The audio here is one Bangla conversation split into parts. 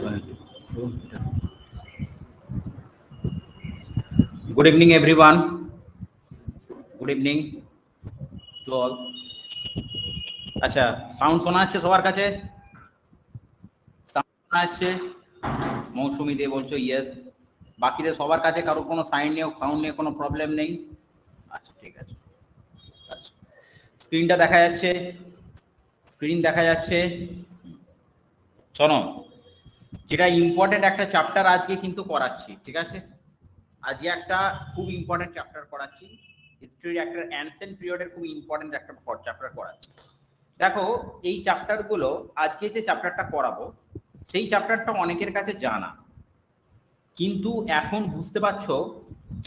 Good evening, everyone. Good evening to all. আচ্ছা, সাউন্ড শোনা যাচ্ছে সবার কাছে? সাউন্ড শোনা যাচ্ছে? মৌসুমী দে বলছো ইয়েস। বাকিদের সবার কাছে কারো কোনো সাইন নিয়ে সাউন্ড নিয়ে কোনো প্রবলেম নেই? আচ্ছা, ঠিক আছে। আচ্ছা, স্ক্রিনটা দেখা যাচ্ছে? স্ক্রিন দেখা যাচ্ছে? শোনো, যেটা ইম্পর্টেন্ট একটা চ্যাপ্টার আজকে কিন্তু করাচ্ছি, ঠিক আছে? আজকে একটা খুব ইম্পর্টেন্ট চ্যাপ্টার করাচ্ছি, হিস্ট্রির একটা অ্যানসেন্ট পিরিয়ডের খুব ইম্পর্টেন্ট একটা চ্যাপ্টার করাচ্ছি। দেখো, এই চ্যাপ্টারগুলো আজকে যে চ্যাপ্টারটা করাবো সেই চ্যাপ্টারটা অনেকের কাছে জানা, কিন্তু এখন বুঝতে পারছো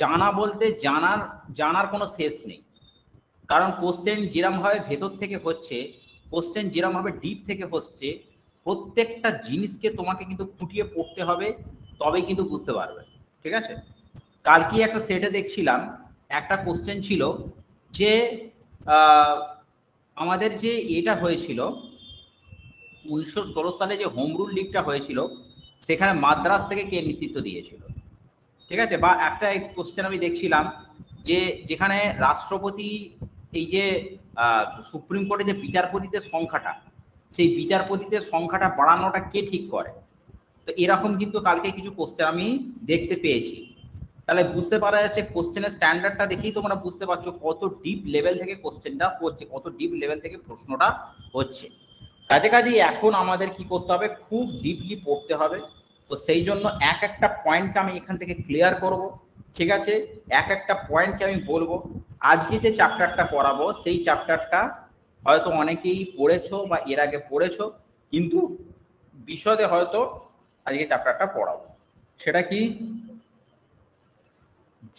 জানা বলতে জানার কোনো শেষ নেই। কারণ কোশ্চেন যেরমভাবে ভেতর থেকে হচ্ছে, কোশ্চেন যেরমভাবে ডিপ থেকে হচ্ছে, প্রত্যেকটা জিনিসকে তোমাকে কিন্তু খুঁটিয়ে পড়তে হবে, তবেই কিন্তু বুঝতে পারবে, ঠিক আছে? কালকে একটা সেটে দেখছিলাম, একটা কোশ্চেন ছিল যে আমাদের যে এটা হয়েছিল 1916 সালে যে হোম রুল লিগটা হয়েছিল, সেখানে মাদ্রাস থেকে কে নেতৃত্ব দিয়েছিল, ঠিক আছে? বা একটা কোশ্চেন আমি দেখছিলাম যে যেখানে রাষ্ট্রপতি এই যে সুপ্রিম কোর্টে যে বিচারপতিদের সংখ্যাটা, সেই বিচারপতিদের সংখ্যাটা বাড়ানোটা কে ঠিক করে? তো এরকম কিন্তু কালকে কিছু কোশ্চেন আমি দেখতে পেয়েছি। তাহলে বুঝতে পারা যাচ্ছে কোশ্চেনের স্ট্যান্ডার্ডটা দেখেই তোমরা বুঝতে পারছো কত ডিপ লেভেল থেকে কোশ্চেনটা হচ্ছে, কত ডিপ লেভেল থেকে প্রশ্নটা হচ্ছে। কাজেই এখন আমাদের কি করতে হবে, খুব ডিপলি পড়তে হবে। তো সেই জন্য এক একটা পয়েন্টকে আমি এখান থেকে ক্লিয়ার করব, ঠিক আছে? এক একটা পয়েন্টকে আমি বলবো। আজকে যে চ্যাপ্টারটা পড়াবো সেই চ্যাপ্টারটা হয়তো অনেকেই পড়েছো বা এর আগে পড়েছো, কিন্তু বিশদে হয়তো আজকে চ্যাপ্টারটা পড়াবো। সেটা কি?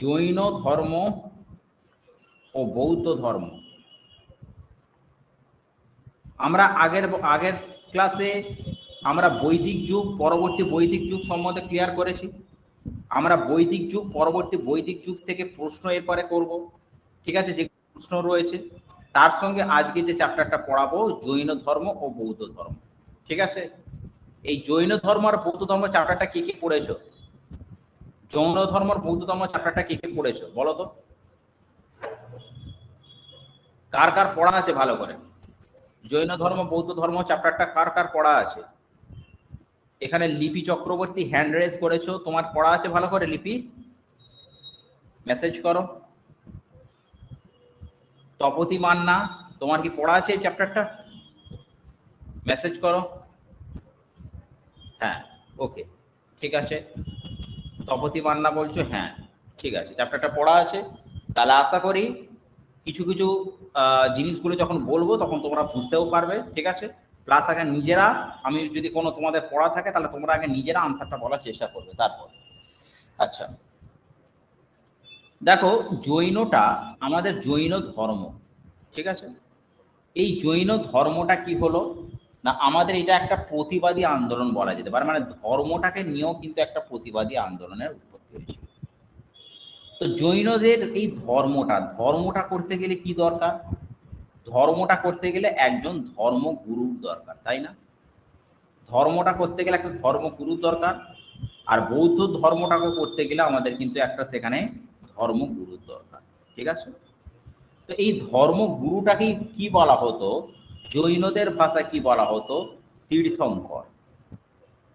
জৈন ধর্ম ও বৌদ্ধ ধর্ম। আমরা আগের আগের ক্লাসে আমরা বৈদিক যুগ পরবর্তী বৈদিক যুগ সম্বন্ধে ক্লিয়ার করেছি। আমরা বৈদিক যুগ পরবর্তী বৈদিক যুগ থেকে প্রশ্ন এরপরে করব, ঠিক আছে? যে প্রশ্ন রয়েছে তার সঙ্গে আজকে যে চ্যাপ্টারটা পড়াবো জৈন ধর্ম ও বৌদ্ধ ধর্ম, ঠিক আছে? এই জৈন ধর্ম আর বৌদ্ধ ধর্ম চ্যাপ্টারটা কে কে পড়েছো? জৈন ধর্ম আর বৌদ্ধ ধর্ম চ্যাপ্টারটা কে কে পড়েছো বলো তো? কার কার পড়া আছে ভালো করে? জৈন ধর্ম বৌদ্ধ ধর্ম চ্যাপ্টারটা কার কার পড়া আছে? এখানে লিপি চক্রবর্তী হ্যান্ড রেজ করেছো, তোমার পড়া আছে ভালো করে? লিপি মেসেজ করো। তপতি মান্না, তোমার কি পড়া আছে এই চ্যাপ্টারটা? মেসেজ করো। হ্যাঁ, ওকে, ঠিক আছে। তপতি মান্না বলছো হ্যাঁ, ঠিক আছে, চ্যাপ্টারটা পড়া আছে। তাহলে আশা করি কিছু কিছু জিনিসগুলো যখন বলবো তখন তোমরা বুঝতেও পারবে, ঠিক আছে? প্লাস আগে নিজেরা, আমি যদি কোনো তোমাদের পড়া থাকে তাহলে তোমরা আগে নিজেরা আনসারটা বলার চেষ্টা করবে তারপর। আচ্ছা, দেখো, জৈনটা আমাদের জৈন ধর্ম, ঠিক আছে? এই জৈন ধর্মটা কি হলো না, আমাদের এটা একটা প্রতিবাদী আন্দোলন বলা যেতে পারে, মানে ধর্মটাকে নিয়েও কিন্তু একটা প্রতিবাদী আন্দোলনের উৎপত্তি হয়েছিল। তো জৈনদের এই ধর্মটা করতে গেলে কি দরকার? ধর্মটা করতে গেলে একজন ধর্মগুরুর দরকার, তাই না? ধর্মটা করতে গেলে একটা ধর্মগুরুর দরকার। আর বৌদ্ধ ধর্মটাকে করতে গেলে আমাদের কিন্তু একটা সেখানে ধর্মগুরুর দরকার, ঠিক আছে? তো এই ধর্মগুরুটাকে কি বলা হতো? জৈনদের ভাষায় কি বলা হতো? তীর্থঙ্কর।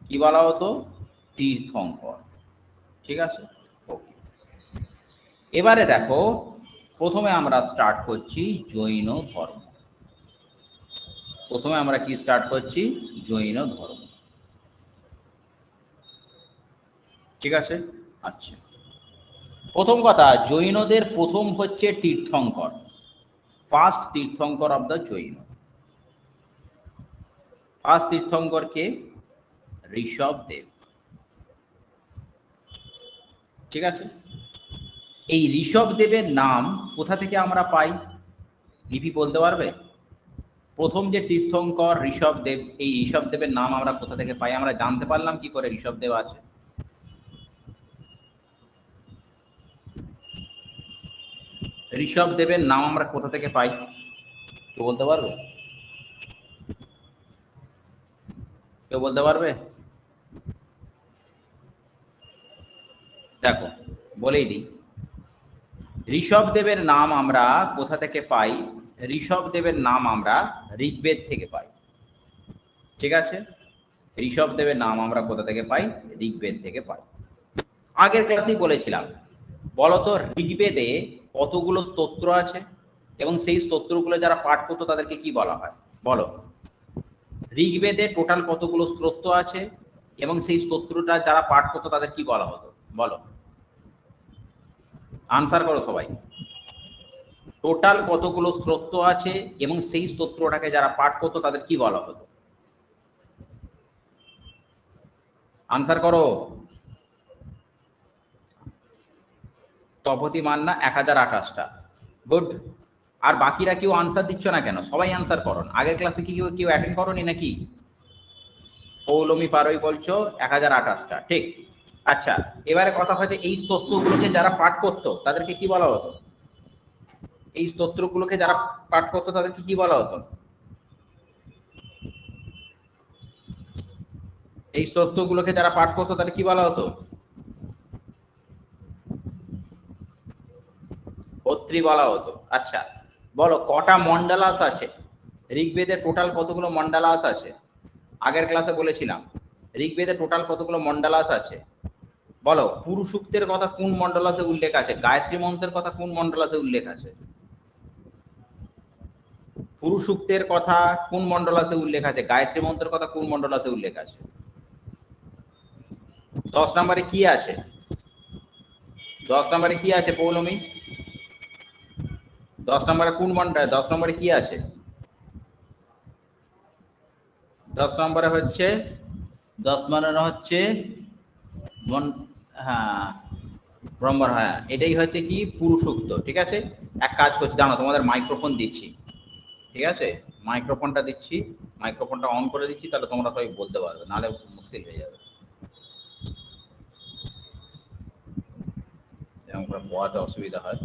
কি বলা হতো? তীর্থঙ্কর, ঠিক আছে? ওকে, এবারে দেখো, প্রথমে আমরা স্টার্ট করছি জৈন ধর্ম। প্রথমে আমরা কি স্টার্ট করছি? জৈন ধর্ম, ঠিক আছে? আচ্ছা, প্রথম কথা, জৈনদের প্রথম হচ্ছে tirthankar, first tirthankar of the Jain. First tirthankar কে? ঋষভদেব, ঠিক আছে? এই ঋষভদেবের নাম কোথা থেকে আমরা পাই? লিপি বলতে পারবে? প্রথম যে তীর্থঙ্কর ঋষভদেব, এই ঋষভদেবের নাম আমরা কোথা থেকে পাই? আমরা জানতে পারলাম কি করে ঋষভদেব আছে? ঋষভদেবের নাম আমরা কোথা থেকে পাই কেউ বলতে পারবে? কেউ বলতে পারবে? দেখো বলেই দিই, ঋষভদেবের নাম আমরা কোথা থেকে পাই? ঋষভদেবের নাম আমরা ঋগ্বেদ থেকে পাই। ঠিক আছে, ঋষভদেবের নাম আমরা কোথা থেকে পাই? ঋগ্বেদ থেকে পাই। আগের ক্লাসেই বলেছিলাম, বলতো ঋগ্বেদে কতগুলো স্তোত্র আছে এবং সেই স্তোত্রগুলো যারা পাঠ করতো তাদেরকে কি বলা হয়? বলো, ঋগ্বেদে টোটাল কতগুলো স্তোত্র আছে এবং সেই স্তোত্রটা যারা পাঠ করতো তাদের কি বলা হতো? বলো, আনসার করো সবাই। টোটাল কতগুলো স্তোত্র আছে এবং সেই স্তোত্রটাকে যারা পাঠ করতো তাদের কি বলা হতো? আনসার করো। তপতি মান্না 1028টা। গুড। আর বাকিরা কেউ আনসার দিচ্ছ না কেন? সবাই আনসার করো। আগের ক্লাসে কি কেউ অ্যাটেন্ড করোনি নাকি? পৌলমি পারই বলছো 1028টা, ঠিক। আচ্ছা, এবারে কথা হচ্ছে এই স্তোত্রগুলোকে যারা পাঠ করতো তাদেরকে কি বলা হতো? এই স্তোত্রগুলোকে যারা পাঠ করতো তাদেরকে কি বলা হতো? এই স্তোত্রগুলোকে যারা পাঠ করতো তাদের কি বলা হতো? অত্রি বলা হতো। আচ্ছা, বলো কটা মন্ডলাস আছে? ঋগ্বেদের টোটাল কতগুলো মন্ডলাস আছে? আগের ক্লাসে বলেছিলাম ঋগ্বেদে টোটাল কতগুলো মন্ডলাস আছে। বলো, পুরুষ সূক্তের কথা কোন মন্ডলাসে উল্লেখ আছে? গায়ত্রী মন্ত্রের কথা কোন মন্ডলাসে উল্লেখ আছে? পুরুষ সূক্তের কথা কোন মন্ডলাসে উল্লেখ আছে? গায়ত্রী মন্ত্রের কথা কোন মন্ডলাসে উল্লেখ আছে? 10 নম্বরে কি আছে? 10 নম্বরে কি আছে পৌলমী? 10 নম্বরে কোন মন্ডল? 10 নম্বরে কি আছে? 10 নম্বরে হচ্ছে 10 নম্বরে হচ্ছে হ্যাঁ ব্রহ্মর, হ্যাঁ এটাই হচ্ছে কি পুরুষ সূক্ত। ঠিক আছে, এক কাজ করছি, জানো তোমাদের মাইক্রোফোন দিচ্ছি। ঠিক আছে, মাইক্রোফোনটা দিচ্ছি, মাইক্রোফোনটা অন করে দিচ্ছি, তাহলে তোমরা সবাই বলতে পারবে, নাহলে মুশকিল হয়ে যাবে। এরকম করে পড়াতে অসুবিধা হয়।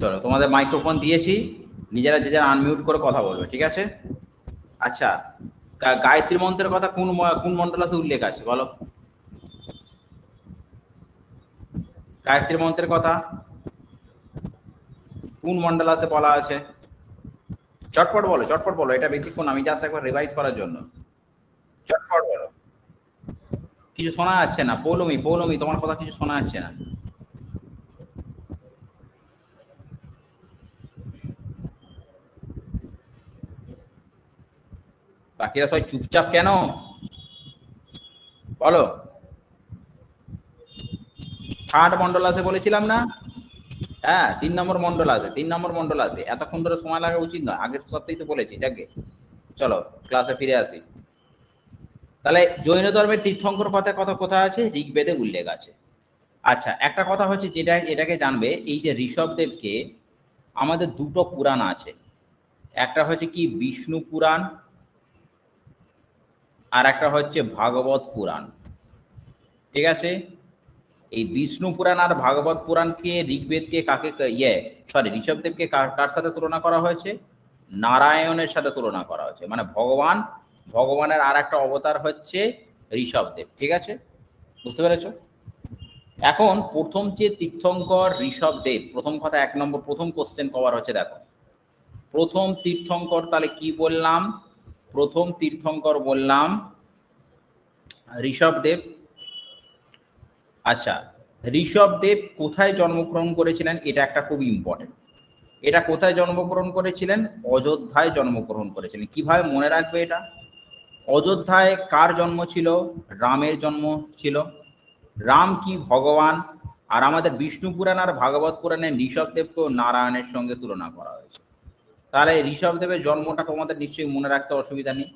চলো, তোমাদের মাইক্রোফোন দিয়েছি, নিজেরা যে যারা আনমিউট করে কথা বলবে। ঠিক আছে। আচ্ছা, গায়ত্রী মন্ত্রের কথা কোন কোন মন্ডলাসে উল্লেখ আছে? বলো, গায়ত্রী মন্ত্রের কথা কোন মন্ডলাসে বলা আছে? চটপট বলো, চটপট বলো, এটা বেশিক্ষণ, আমি জাস্ট একবার রিভাইজ করার জন্য। চটপট বলো। কিছু শোনা যাচ্ছে না পৌলমী, পৌলমী তোমার কথা কিছু শোনা যাচ্ছে না। বাকিরা সবাই চুপচাপ কেন? বলো। থার্ড মন্ডল আছে বলেছিলাম না? হ্যাঁ, 3 নম্বর মন্ডল আছে, 3 নম্বর মন্ডল আছে। এতক্ষণ ধরে সময় লাগা উচিত নয়, আগের সপ্তাহেই তো বলেছি। যাকে চলো ক্লাসে ফিরে আসি। তাহলে জৈন ধর্মের তীর্থঙ্কর কথা কোথায় আছে? ঋগ্বেদে উল্লেখ আছে। আচ্ছা, একটা কথা হচ্ছে যেটা এটাকে জানবে, এই যে ঋষভদেবকে আমাদের দুটো পুরাণ আছে, একটা হচ্ছে কি বিষ্ণু পুরাণ আর একটা হচ্ছে ভাগবত পুরাণ। ঠিক আছে, এই বিষ্ণু পুরাণ আর ভাগবত পুরাণকে ঋগ্বেদকে কাকে ঋষভদেবকে কার সাথে তুলনা করা হয়েছে? নারায়ণের সাথে তুলনা করা হয়েছে। মানে ভগবানের আর একটা অবতার হচ্ছে ঋষভদেব। ঠিক আছে, বুঝতে পেরেছ? এখন প্রথম যে তীর্থঙ্কর ঋষভদেব, প্রথম কথা 1 নম্বর প্রথম কোশ্চেন কভার হচ্ছে। দেখো, প্রথম তীর্থঙ্কর তাহলে কি বললাম? প্রথম তীর্থঙ্কর বললাম ঋষভদেব। আচ্ছা, ঋষভদেব কোথায় জন্মগ্রহণ করেছিলেন? এটা একটা খুব ইম্পর্টেন্ট। এটা কোথায় জন্মগ্রহণ করেছিলেন? অযোধ্যায় জন্মগ্রহণ করেছিলেন। কিভাবে মনে রাখবে এটা? অযোধ্যায় কার জন্ম ছিল? রামের জন্ম ছিল। রাম কি ভগবান? আর আমাদের বিষ্ণু পুরাণ আর ভাগবত পুরাণে ঋষভদেবকেও নারায়ণের সঙ্গে তুলনা করা হয়েছে। তাহলে ঋষভদেবের জন্মটা তোমাদের নিশ্চয়ই মনে রাখতে অসুবিধা নেই।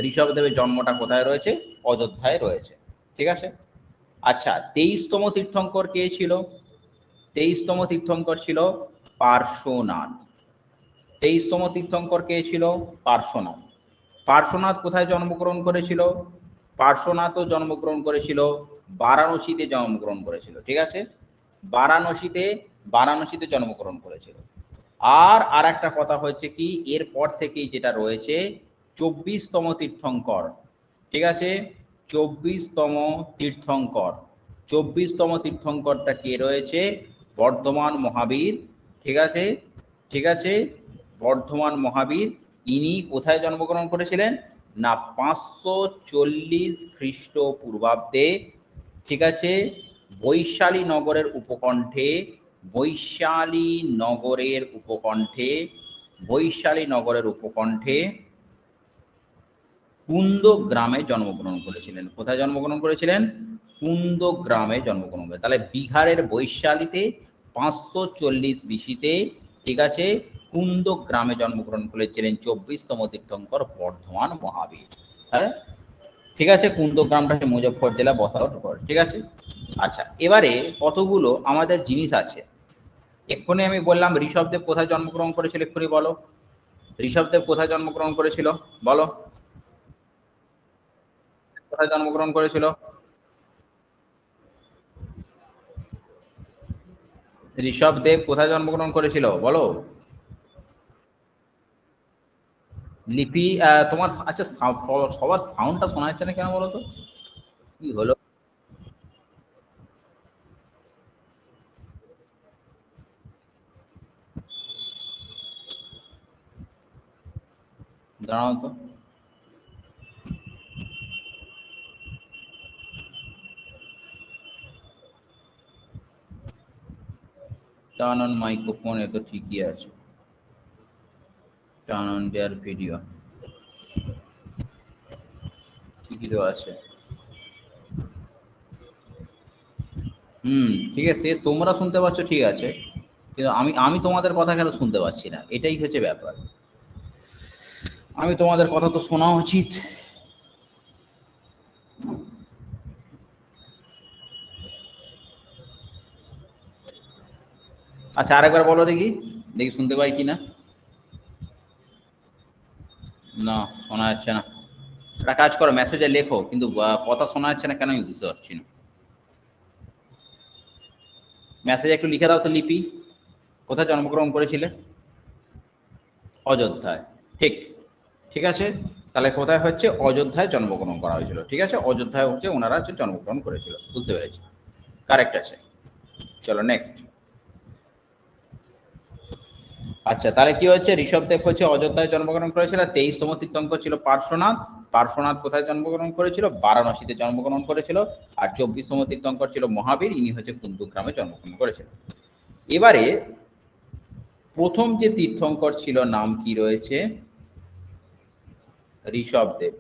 ঋষভদেবের জন্মটা কোথায় রয়েছে? অযোধ্যায় রয়েছে। ঠিক আছে। আচ্ছা, 23তম তীর্থঙ্কর কে ছিল? 23তম তীর্থঙ্কর ছিল পার্শ্বনাথ। 23তম তীর্থঙ্কর কে ছিল? পার্শ্বনাথ। পার্শ্বনাথ কোথায় জন্মগ্রহণ করেছিল? পার্শ্বনাথও জন্মগ্রহণ করেছিল বারাণসীতে জন্মগ্রহণ করেছিল। ঠিক আছে, বারাণসীতে জন্মগ্রহণ করেছিল। আর একটা কথা হচ্ছে কি, এরপর থেকেই যেটা রয়েছে 24তম তীর্থঙ্কর, ঠিক আছে, 24তম তীর্থঙ্কর, 24তম তীর্থঙ্করটা কে রয়েছে? বর্ধমান মহাবীর, ঠিক আছে, ঠিক আছে, বর্ধমান মহাবীর। ইনি কোথায় জন্মগ্রহণ করেছিলেন? না 540 খ্রিস্টপূর্বাব্দে, ঠিক আছে, বৈশালী নগরের উপকণ্ঠে, বৈশালী নগরের উপকণ্ঠে, বৈশালী নগরের উপকণ্ঠে কুন্দ গ্রামে জন্মগ্রহণ করেছিলেন। কোথায় জন্মগ্রহণ করেছিলেন? কুন্দ গ্রামে জন্মগ্রহণ করেন। তাহলে বিহারের বৈশালীতে 540 বিসিতে, ঠিক আছে, কুন্দ গ্রামে জন্মগ্রহণ করেছিলেন 24তম তীর্থঙ্কর বর্ধমান মহাবীর। হ্যাঁ, ঠিক আছে, কুন্দ গ্রামটা মুজফ্ফর জেলা বসাওয়ার, ঠিক আছে। আচ্ছা, এবারে কতগুলো আমাদের জিনিস আছে। এক্ষুনি আমি বললাম ঋষভদেব কোথায় জন্মগ্রহণ করেছিল, এক্ষুনি বলো ঋষভদেব কোথায় জন্মগ্রহণ করেছিল, বলো কোথায় জন্মগ্রহণ করেছিল? ঋষভদেব কোথায় জন্মগ্রহণ করেছিল বলো? লিপি তোমার, আচ্ছা সবার সাউন্ডটা শোনা যাচ্ছে না কেন বলো তো, কি হলো? দাঁড়াও তো, টার্ন অন মাইক্রোফোন, এ তো ঠিকই আছে, টার্ন অন দেয়ার ভিডিও ঠিকই তো আছে। ঠিক আছে, তোমরা শুনতে পাচ্ছ ঠিক আছে, কিন্তু আমি আমি তোমাদের কথা কেন শুনতে পাচ্ছি না, এটাই হচ্ছে ব্যাপার। আমি তোমাদের কথা তো শোনা উচিত। আচ্ছা, আরেকবার বলো দেখি, দেখি শুনতে পাই কিনা। না, শোনা যাচ্ছে না। একটা কাজ করো, মেসেজে লেখো, কিন্তু কথা শোনা যাচ্ছে না কেন আমি বুঝতে পারছি না। মেসেজে একটু লিখে দাও তো, লিপি কোথায় জন্মগ্রহণ করেছিলে? অযোধ্যায়, ঠিক, ঠিক আছে। তাহলে কোথায় হচ্ছে? অযোধ্যায় জন্মগ্রহণ করা হয়েছিল, ঠিক আছে, অযোধ্যায় হচ্ছে ওনারা হচ্ছে জন্মগ্রহণ করেছিল, বুঝতে পেরেছি, কারেক্ট আছে। চলো নেক্সট। আচ্ছা, তাহলে কি হচ্ছে? ঋষভদেব হচ্ছে অযোধ্যায় জন্মগ্রহণ করেছিল। 23তম তীর্থঙ্কর ছিল পার্শ্বনাথ। পার্শ্বনাথ কোথায় জন্মগ্রহণ করেছিল? বারাণসীতে জন্মগ্রহণ করেছিল। আর 24তম তীর্থঙ্কর ছিল মহাবীর, ইনি হচ্ছে কুন্দু গ্রামে জন্মগ্রহণ করেছিল। এবারে প্রথম যে তীর্থঙ্কর ছিল নাম কি রয়েছে? ঋষভদেব।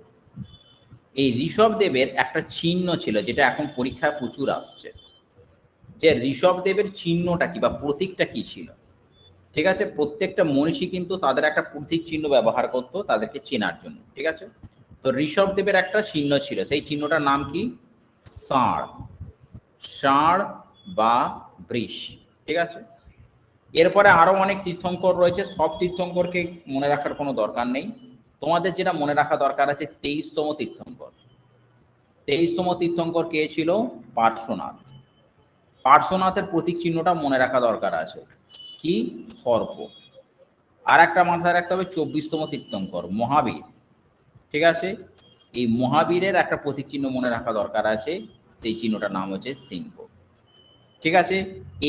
এই ঋষভদেবের একটা চিহ্ন ছিল, যেটা এখন পরীক্ষায় প্রচুর আসছে, যে ঋষভদেবের চিহ্নটা কি বা প্রতীকটা কি ছিল। ঠিক আছে, প্রত্যেকটা মনীষী কিন্তু তাদের একটা প্রতীক চিহ্ন ব্যবহার করতো তাদেরকে চেনার জন্য, ঠিক আছে। তো ঋষভদেবের একটা চিহ্ন ছিল, সেই চিহ্নটার নাম কি? ষাঁড়, ষাঁড় বা বৃষ, ঠিক আছে। এরপরে আরো অনেক তীর্থঙ্কর রয়েছে, সব তীর্থঙ্করকে মনে রাখার কোনো দরকার নেই। তোমাদের যেটা মনে রাখা দরকার আছে 23তম তীর্থঙ্কর। 23তম তীর্থঙ্কর কে ছিল? পার্শ্বনাথ। পার্শ্বনাথের প্রতীক চিহ্নটা মনে রাখা দরকার আছে, কি? সর্প। আর একটা মাথায় রাখতে হবে 24তম তীর্থঙ্কর মহাবীর, ঠিক আছে। এই মহাবীরের একটা প্রতীক চিহ্ন মনে রাখা দরকার আছে, সেই চিহ্নটার নাম হচ্ছে সিংহ, ঠিক আছে।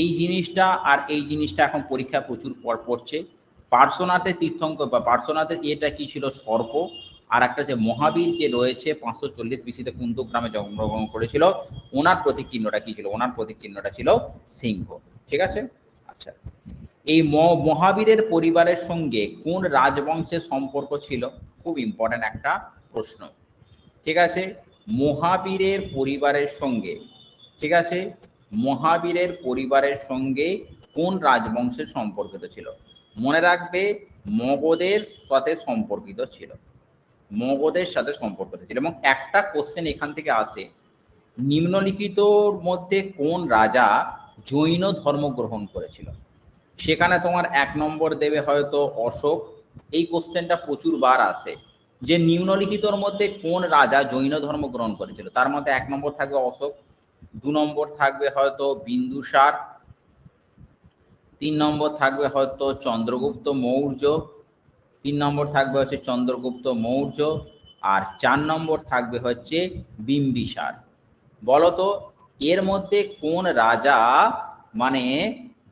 এই জিনিসটা আর এই জিনিসটা এখন পরীক্ষা প্রচুর পর পড়ছে। পার্শ্বনাথের তীর্থঙ্কর বা পার্শ্বনাথের এটা কি ছিল? সর্প। আর একটা যে মহাবীর যে রয়েছে 540 বিসিতে কুন্দ গ্রামে জন্মগ্রহণ করেছিল, ওনার প্রতীক চিহ্নটা কি ছিল? ওনার প্রতীক চিহ্নটা ছিল সিংহ, ঠিক আছে। আচ্ছা, এই মহাবীরের পরিবারের সঙ্গে কোন রাজবংশের সম্পর্ক ছিল? খুব ইম্পর্টেন্ট একটা প্রশ্ন, ঠিক আছে। মহাবীরের পরিবারের সঙ্গে, ঠিক আছে, মহাবীরের পরিবারের সঙ্গে কোন রাজবংশের সম্পর্কিত ছিল? মনে রাখবে, মগধের সাথে সম্পর্কিত ছিল, মগধের সাথে সম্পর্কিত ছিল। এবং একটা কোশ্চেন এখান থেকে আসে, নিম্নলিখিতর মধ্যে কোন রাজা জৈন ধর্ম গ্রহণ করেছিল? সেখানে তোমার 1 নম্বর দেবে হয়তো অশোক। এই কোশ্চেনটা প্রচুর বার আসে, যে নিম্নলিখিতর মধ্যে কোন রাজা জৈন ধর্ম গ্রহণ করেছিল। তার মধ্যে 1 নম্বর থাকবে অশোক, 2 নম্বর থাকবে হয়তো বিন্দুসার, 3 নম্বর থাকবে হয়তো চন্দ্রগুপ্ত মৌর্য, 3 নম্বর থাকবে হচ্ছে চন্দ্রগুপ্ত মৌর্য, আর 4 নম্বর থাকবে হচ্ছে বিম্বিসার। বলতো এর মধ্যে কোন রাজা মানে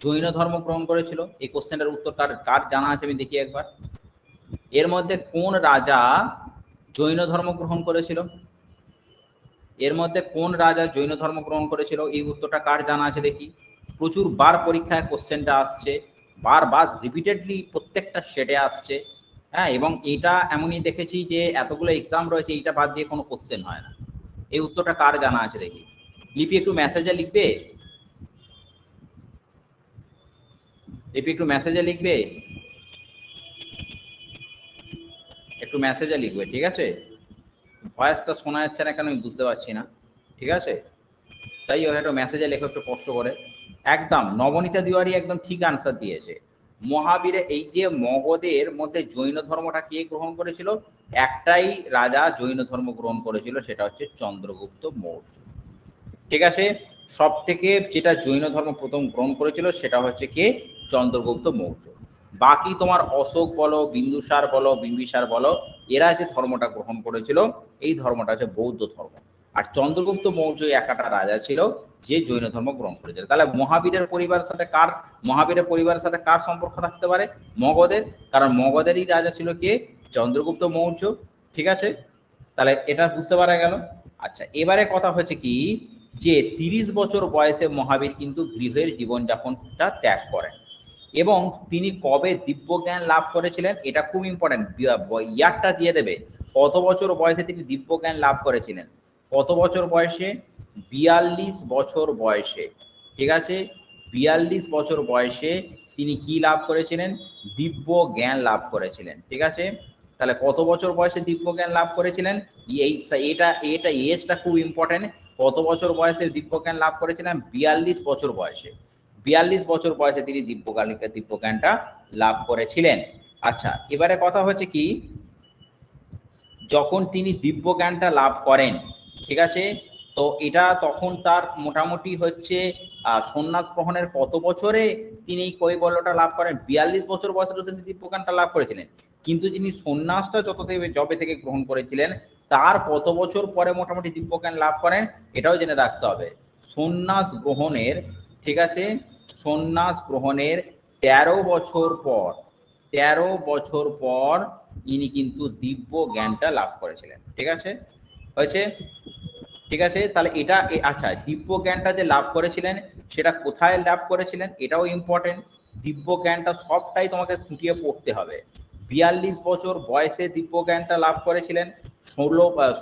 জৈন ধর্ম গ্রহণ করেছিল? এই কোশ্চেনটার উত্তর কার কার জানা আছে আমি দেখি একবার। এর মধ্যে কোন রাজা জৈন ধর্ম গ্রহণ করেছিল? এর মধ্যে কোন রাজা জৈন ধর্ম গ্রহণ করেছিল? এই উত্তরটা কার জানা আছে দেখি। প্রচুর বার পরীক্ষায় কোশ্চেনটা আসছে, বারবার রিপিটেডলি প্রত্যেকটা সেটে আসছে। হ্যাঁ, এবং এটা এমনই দেখেছি যে এতগুলো এক্সাম রয়েছে, এইটা বাদ দিয়ে কোনো কোশ্চেন হয় না। এই উত্তরটা কার জানা আছে দেখি। লিপি একটু মেসেজে লিখবে, লিপি একটু মেসেজে লিখবে, একটু মেসেজে লিখবে, ঠিক আছে? ভয়েসটা শোনা যাচ্ছে না কেন আমি বুঝতে পারছি না, ঠিক আছে? তাই ওই একটু মেসেজে লেখো একটু কষ্ট করে। একদম নবনীতা তিওয়ারি একদম ঠিক আনসার দিয়েছে। মহাবীরে এই যে মগধের মধ্যে জৈন ধর্মটা কে গ্রহণ করেছিল? একটাই রাজা জৈন ধর্ম গ্রহণ করেছিল, সেটা হচ্ছে চন্দ্রগুপ্ত মৌর্য। ঠিক আছে, সব থেকে যেটা জৈন ধর্ম প্রথম গ্রহণ করেছিল সেটা হচ্ছে কে? চন্দ্রগুপ্ত মৌর্য। বাকি তোমার অশোক বলো, বিন্দুসার বলো, বিম্বিসার বলো, এরা যে ধর্মটা গ্রহণ করেছিল এই ধর্মটা হচ্ছে বৌদ্ধ ধর্ম। আর চন্দ্রগুপ্ত মৌর্য একটা রাজা ছিল যে জৈন ধর্ম গ্রহণ করেছিল। তাহলে মহাবীরের পরিবারের সাথে কার, মহাবীরের পরিবারের সাথে কার সম্পর্ক থাকতে পারে? মগধের, কারণ মগধেরই রাজা ছিল কে? চন্দ্রগুপ্ত মৌর্য। ঠিক আছে, তাহলে এটা বুঝতে পারা গেল। আচ্ছা, এবারে কথা হচ্ছে কি যে 30 বছর বয়সে মহাবীর কিন্তু গৃহের জীবনযাপনটা ত্যাগ করেন। এবং তিনি কবে দিব্যজ্ঞান লাভ করেছিলেন? এটা খুব ইম্পর্টেন্ট, ইয়ারটা দিয়ে দেবে। কত বছর বয়সে তিনি দিব্যজ্ঞান লাভ করেছিলেন? কত বছর বয়সে? 42 বছর বয়সে। ঠিক আছে, 42 বছর বয়সে তিনি কি লাভ করেছিলেন? দিব্য জ্ঞান লাভ করেছিলেন। ঠিক আছে, তাহলে কত বছর বয়সে দিব্য জ্ঞান লাভ করেছিলেন? এটা এটা এজটা খুব ইম্পর্টেন্ট। কত বছর বয়সে দিব্য জ্ঞান লাভ করেছিলেন? 42 বছর বয়সে। 42 বছর বয়সে তিনি দিব্যজ্ঞানটা লাভ করেছিলেন। আচ্ছা, এবারে কথা হচ্ছে কি, যখন তিনি দিব্যজ্ঞানটা লাভ করেন, ঠিক আছে, তো এটা তখন তার মোটামুটি হচ্ছে সন্ন্যাস গ্রহণের কত বছরে তিনি এই কৈবল্যটা লাভ করেন? 42 বছর বয়সে তিনি দিব্যজ্ঞানটা লাভ করেছিলেন, কিন্তু তিনি সন্ন্যাসটা যবে থেকে গ্রহণ করেছিলেন তার কত বছর পরে মোটামুটি দিব্যজ্ঞান লাভ করেন এটাও জেনে রাখতে হবে। সন্ন্যাস গ্রহণের, ঠিক আছে, সন্ন্যাস গ্রহণের 13 বছর পর, 13 বছর পর ইনি কিন্তু দিব্য জ্ঞানটা লাভ করেছিলেন। ঠিক আছে, হয়েছে? ঠিক আছে, তাহলে এটা আচ্ছা, দিব্য জ্ঞানটা যে লাভ করেছিলেন সেটা কোথায় লাভ করেছিলেন এটাও ইম্পর্টেন্ট। দিব্য জ্ঞানটা সবটাই তোমাকে খুঁটিয়ে পড়তে হবে। 42 বছর বয়সে দিব্য জ্ঞানটা লাভ করেছিলেন,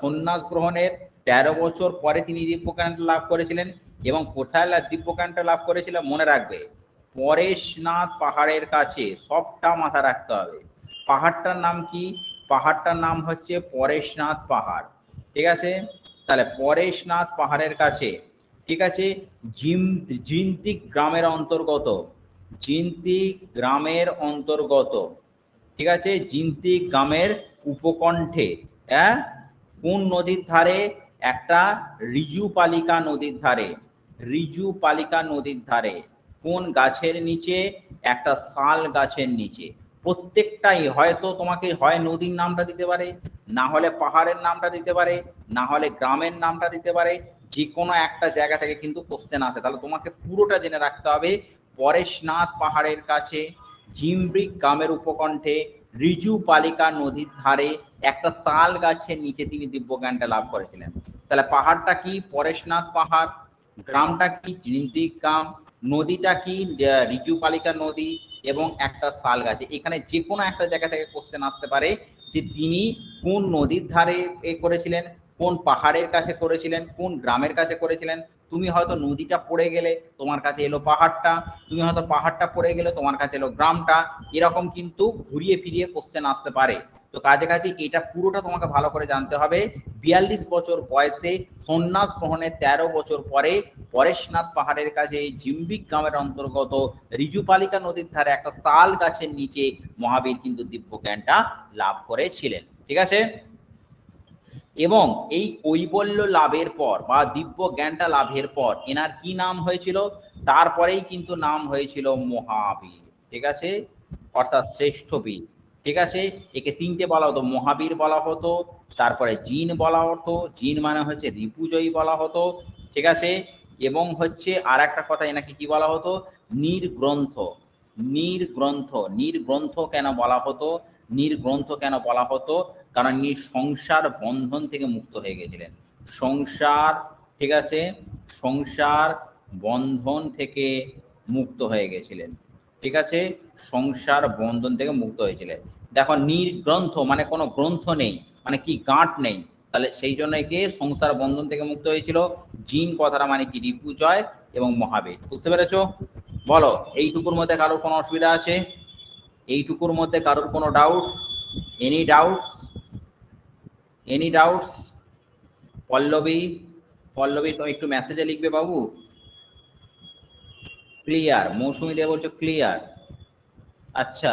সন্ন্যাস গ্রহণের 13 বছর পরে তিনি দিব্য জ্ঞানটা লাভ করেছিলেন। এবং কোথায় দিব্য জ্ঞানটা লাভ করেছিলেন মনে রাখবে, পরেশনাথ পাহাড়ের কাছে, সবটা মাথা রাখতে হবে। পাহাড়টার নাম কি? পাহাড়টার নাম হচ্ছে পরেশনাথ পাহাড়। ঠিক আছে, তাহলে পরেশনাথ পাহাড়ের কাছে, ঠিক আছে, জিন্তিক গ্রামের অন্তর্গত, জিন্তিক গ্রামের অন্তর্গত, ঠিক আছে, জিন্তিক গ্রামের উপকণ্ঠে, হ্যাঁ, কোন নদীর ধারে? একটা রিজুপালিকা নদীর ধারে, রিজুপালিকা নদীর ধারে। কোন গাছের নিচে? একটা শাল গাছের নিচে। প্রত্যেকটাই হয়তো তোমাকে হয় নদীর নামটা দিতে পারে, না হলে পাহাড়ের নামটা দিতে পারে, না হলে গ্রামের নামটা দিতে পারে, যে কোনো একটা জায়গা থেকে কিন্তু কোশ্চেন আসে। তাহলে তোমাকে পুরোটা জেনে রাখতে হবে। পরেশনাথ পাহাড়ের কাছে, জিম্বরিক গ্রামের উপকণ্ঠে, রিজু পালিকা নদীর ধারে, একটা তাল গাছের নিচে তিনি দিব্যজ্ঞানটা লাভ করেছিলেন। তাহলে পাহাড়টা কি? পরেশনাথ পাহাড়। গ্রামটা কি? জিন্তিক গ্রাম। নদীটা কি? রিজু পালিকা নদী। এবং একটা শাল গাছে। এখানে যে কোনো একটা জায়গা থেকে কোশ্চেন আসতে পারে যে তিনি কোন নদীর ধারে করেছিলেন, কোন পাহাড়ের কাছে করেছিলেন, কোন গ্রামের কাছে করেছিলেন। তুমি হয়তো নদীটা পড়ে গেলে তোমার কাছে এলো পাহাড়টা, তুমি হয়তো পাহাড়টা পড়ে গেলে তোমার কাছে এলো গ্রামটা। এরকম কিন্তু ঘুরিয়ে ফিরিয়ে কোশ্চেন আসতে পারে। তো কাছাকাছি এটা পুরোটা তোমাকে ভালো করে জানতে হবে। 42 বছর বয়সে সন্ন্যাস গ্রহণের 13 বছর পরে পরেশনাথ পাহাড়ের কাছে জিম্বিক গ্রামের অন্তর্গত রিজুপালিকা নদীর ধারে একটা তাল গাছের নিচে মহাবীর কিন্তু দিব্য জ্ঞানটা লাভ করেছিলেন। ঠিক আছে, এবং এই কৈবল্য লাভের পর বা দিব্য জ্ঞানটা লাভের পর এনার কি নাম হয়েছিল, তারপরেই কিন্তু নাম হয়েছিল মহাবীর। ঠিক আছে, অর্থাৎ শ্রেষ্ঠ বীর। ঠিক আছে, একে তিনটে বলা হতো, মহাবীর বলা হতো, তারপরে জিন বলা হতো, জিন মানে হচ্ছে রিপুজয়ী বলা হতো। ঠিক আছে, এবং হচ্ছে আর একটা কথা, এনাকে কি বলা হতো, নির্গ্রন্থ। নির্গ্রন্থ, নির্গ্রন্থ কেন বলা হতো, নির্গ্রন্থ কেন বলা হতো, কারণ ইনি সংসার বন্ধন থেকে মুক্ত হয়ে গেছিলেন। সংসার, ঠিক আছে, সংসার বন্ধন থেকে মুক্ত হয়ে গেছিলেন। ঠিক আছে, সংসার বন্ধন থেকে মুক্ত হয়েছিলেন। দেখো নির্গ্রন্থ মানে কোনো গ্রন্থ নেই, মানে কি গাঁট নেই, তাহলে সেই জন্য একে সংসার বন্ধন থেকে মুক্ত হয়েছিল। জিন কথাটা মানে কি রিপুজয় এবং মহাবীর। বুঝতে পেরেছো? বলো, এইটুকুর মধ্যে কারোর কোনো অসুবিধা আছে? এইটুকুর মধ্যে কারোর কোনো doubts? Any doubts? Any doubts? Pallabi, Pallabi তো একটু মেসেজে লিখবে বাবু। ক্লিয়ার, মৌসুমী দেব বলছো ক্লিয়ার। আচ্ছা,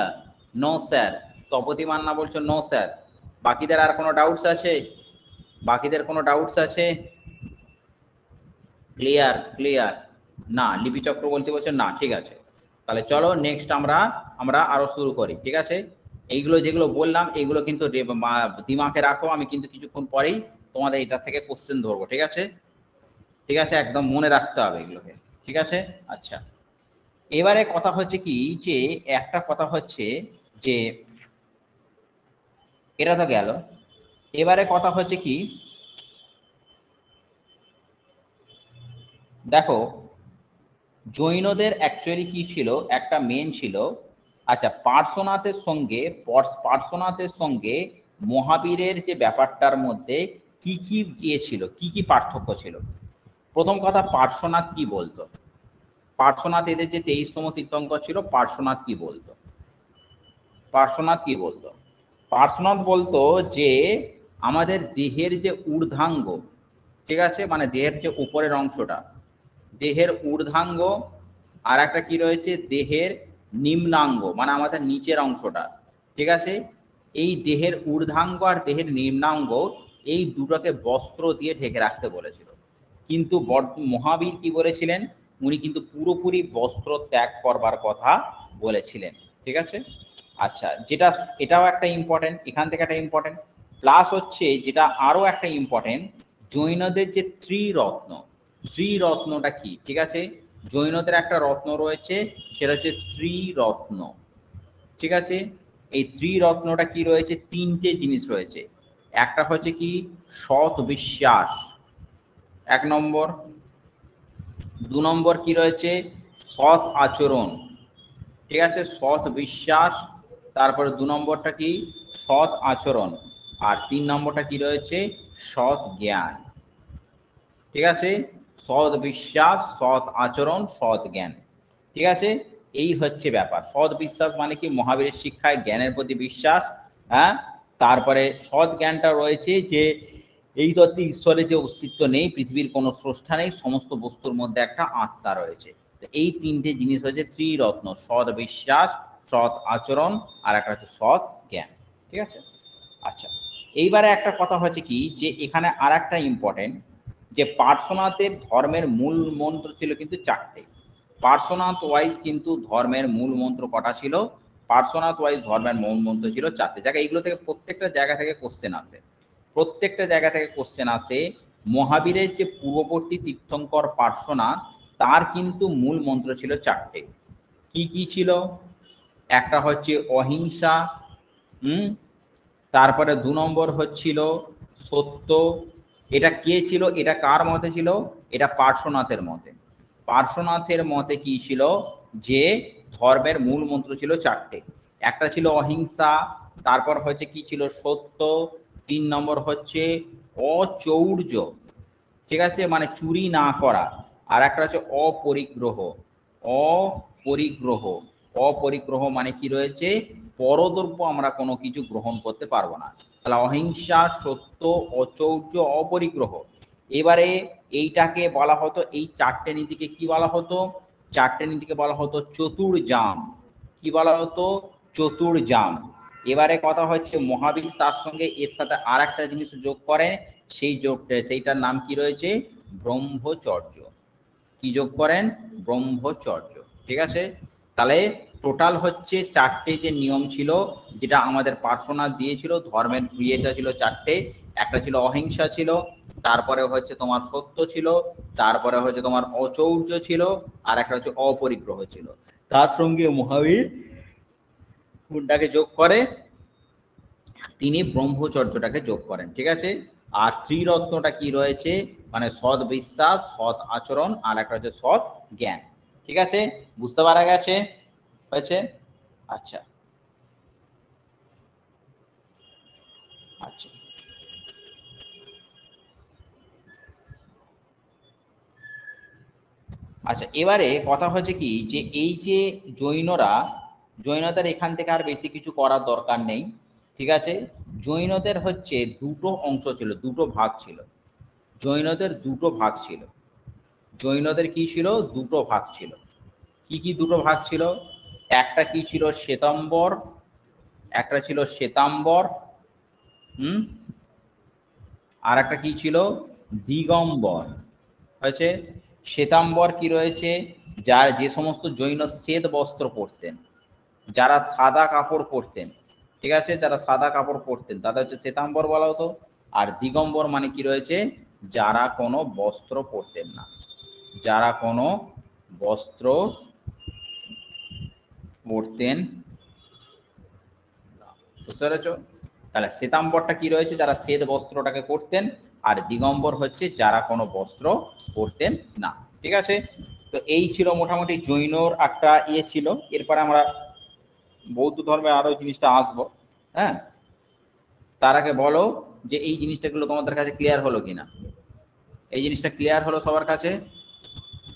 নো স্যার। তপতি মান্না বলছো নো স্যার। বাকিদের আর কোনো ডাউটস আছে? বাকিদের কোনো ডাউটস আছে? Clear, clear. না, লিপি চক্রবর্তী বলছো না, ঠিক আছে। তাহলে চলো নেক্সট আমরা আরো শুরু করি। ঠিক আছে, এইগুলো যেগুলো বললাম এইগুলো কিন্তু দিমাগে রাখো, আমি কিন্তু কিছুক্ষণ পরেই তোমাদের এটা থেকে কোশ্চেন ধরবো। ঠিক আছে, ঠিক আছে, একদম মনে রাখতে হবে এগুলোকে। ঠিক আছে, আচ্ছা। এবারে কথা হচ্ছে কি, যে একটা কথা হচ্ছে যে এটা তো গেল। এবারে কথা হচ্ছে কি, দেখো জৈনদের অ্যাকচুয়ালি কি ছিল, একটা মেন ছিল, আচ্ছা পার্শ্বনাথের সঙ্গে মহাবীরের যে ব্যাপারটার মধ্যে কি কি ইয়ে ছিল, কি কি পার্থক্য ছিল। প্রথম কথা, পার্শ্বনাথ কি বলতো, পার্শ্বনাথ এদের যে 23তম তীর্থঙ্কর ছিল, পার্শ্বনাথ কি বলতো, পার্শ্বনাথ কি বলতো? পার্শ্বনাথ বলতো যে আমাদের দেহের যে ঊর্ধ্বাঙ্গ, ঠিক আছে, মানে দেহের যে উপরের অংশটা, দেহের ঊর্ধ্বাঙ্গ, আর একটা কি রয়েছে দেহের নিম্নাঙ্গ, মানে আমাদের নিচের অংশটা। ঠিক আছে, এই দেহের ঊর্ধ্বাঙ্গ আর দেহের নিম্নাঙ্গ এই দুটোকে বস্ত্র দিয়ে ঢেকে রাখতে বলেছিল। কিন্তু মহাবীর কি বলেছিলেন, উনি কিন্তু পুরোপুরি বস্ত্র ত্যাগ করবার কথা বলেছিলেন। ঠিক আছে, আচ্ছা, যেটা এটাও একটা ইম্পর্টেন্ট, এখান থেকে একটা ইম্পর্টেন্ট প্লাস হচ্ছে, যেটা আরো একটা ইম্পর্টেন্ট, জৈনদের যে ত্রিরত্ন, ত্রিরত্নটা কি, ঠিক আছে, জৈনদের একটা রত্ন রয়েছে, সেটা হচ্ছে ত্রিরত্ন। ঠিক আছে, এই ত্রিরত্নটা কি রয়েছে, তিনটে জিনিস রয়েছে। একটা হচ্ছে কি সৎ বিশ্বাস, এক নম্বর। দু নম্বর কি রয়েছে, সৎ আচরণ। ঠিক আছে, সৎ বিশ্বাস, তারপরে দু নম্বরটা কি সৎ আচরণ, আর তিন নম্বরটা কি রয়েছে, সৎ জ্ঞান। ঠিক আছে, সৎ বিশ্বাস, সৎ আচরণ, সৎ জ্ঞান। ঠিক আছে, এই হচ্ছে ব্যাপার। সৎ বিশ্বাস মানে কি মহাবীরের শিক্ষায় জ্ঞানের প্রতি বিশ্বাস, হ্যাঁ। তারপরে সৎ জ্ঞানটা রয়েছে যে এই তত্ত্বে ঈশ্বরের যে অস্তিত্ব নেই, পৃথিবীর কোনো স্রষ্টা নেই, সমস্ত বস্তুর মধ্যে একটা আত্মা রয়েছে। এই তিনটে জিনিস হচ্ছে ত্রিরত্ন, সৎ বিশ্বাস, সৎ আচরণ, আর একটা হচ্ছে সৎ জ্ঞান। ঠিক আছে, আচ্ছা। এইবারে একটা কথা হচ্ছে কি, যে এখানে আর একটা ইম্পর্টেন্ট, যে পার্শ্বনাথের ধর্মের মূল মন্ত্র ছিল কিন্তু চারটে। পার্শ্বনাথ ওয়াইজ কিন্তু ধর্মের মূল মন্ত্র কটা ছিল, পার্শ্বনাথ ওয়াইজ ধর্মের মূল মন্ত্র ছিল চারটে। জায়গা এইগুলো থেকে প্রত্যেকটা জায়গা থেকে কোশ্চেন আসে, প্রত্যেকটা জায়গা থেকে কোশ্চেন আসে। মহাবীরের যে পূর্ববর্তী তীর্থঙ্কর পার্শ্বনাথ, তার কিন্তু মূল মন্ত্র ছিল চারটে। কি কি ছিল, একটা হচ্ছে অহিংসা, তারপরে দু নম্বর হচ্ছিল সত্য। এটা কে ছিল, এটা কার মতে ছিল, এটা পার্শ্বনাথের মতে। পার্শ্বনাথের মতে কি ছিল, যে ধর্মের মূল মন্ত্র ছিল চারটে। একটা ছিল অহিংসা, তারপর হচ্ছে কি ছিল সত্য, তিন নম্বর হচ্ছে অচৌর্য, ঠিক আছে, মানে চুরি না করা, আর একটা হচ্ছে অপরিগ্রহ। অপরিগ্রহ, অপরিগ্রহ মানে কি রয়েছে, পরদ্রব্য আমরা কোনো কিছু গ্রহণ করতে পারবো না। তাহলে অহিংসা, সত্য, অচৌর্য, অপরিগ্রহ। এবারে এইটাকে বলা হতো, এই চারটে নীতিকে কি বলা হতো, চারটে নীতিকে বলা হতো চতুর্জাম। কি বলা হতো, চতুর্জাম। এবারে কথা হচ্ছে মহাবীর তার সঙ্গে এর সাথে আর একটা জিনিস যোগ করেন, সেইটার নাম কি রয়েছে? ব্রহ্মচর্য। কি যোগ করেন? ব্রহ্মচর্য। ঠিক আছে, তাহলে টোটাল হচ্ছে 4টে যে নিয়ম ছিল, যেটা আমাদের পার্শ্বনাথ দিয়েছিল, ধর্মের ইয়েটা ছিল 4টে। একটা ছিল অহিংসা ছিল, তারপরে হচ্ছে তোমার সত্য ছিল, তারপরে হচ্ছে তোমার অচৌর্য ছিল, আর একটা হচ্ছে অপরিগ্রহ ছিল। তার সঙ্গে মহাবীর কোনটাকে যোগ করে? তিনি ব্রহ্মচর্যটাকে যোগ করেন। ঠিক আছে, আর ত্রিরত্নটা কি রয়েছে? মানে সৎ বিশ্বাস, সৎ আচরণ, আর একটা হচ্ছে সৎ জ্ঞান। ঠিক আছে, বুঝতে পারা গেছে? হয়েছে? আচ্ছা আচ্ছা আচ্ছা, এবারে কথা হচ্ছে কি, যে এই যে জৈনদের এখান থেকে আর বেশি কিছু করার দরকার নেই। ঠিক আছে, জৈনদের হচ্ছে দুটো অংশ ছিল, দুটো ভাগ ছিল। জৈনদের দুটো ভাগ ছিল। জৈনদের কি ছিল? দুটো ভাগ ছিল। কি কি দুটো ভাগ ছিল? একটা কি ছিল? শ্বেতাম্বর। একটা ছিল শ্বেতাম্বর। হুম। আর একটা কি ছিল? দিগম্বর। হয়েছে? শ্বেতাম্বর কি রয়েছে? যে সমস্ত জৈন শ্বেত বস্ত্র পরতেন, যারা সাদা কাপড় পরতেন। ঠিক আছে, যারা সাদা কাপড় পরতেন তাদের হচ্ছে শ্বেতাম্বর বলা হতো। আর দিগম্বর মানে কি রয়েছে? যারা কোনো বস্ত্র পরতেন না, যারা কোনো বস্ত্র পরতেন। বুঝতে পেরেছ? তাহলে শ্বেতাম্বরটা কি রয়েছে? যারা শ্বেত বস্ত্রটাকে করতেন। আর দিগম্বর হচ্ছে যারা কোনো বস্ত্র পরতেন না। ঠিক আছে, তো এই ছিল মোটামুটি জৈনর একটা ইয়ে ছিল। এরপরে আমরা বৌদ্ধ ধর্মে আরো জিনিসটা আসবো। হ্যাঁ, তার আগে বলো যে এই জিনিসটাগুলো তোমাদের কাছে ক্লিয়ার হলো কিনা? এই জিনিসটা ক্লিয়ার হলো সবার কাছে?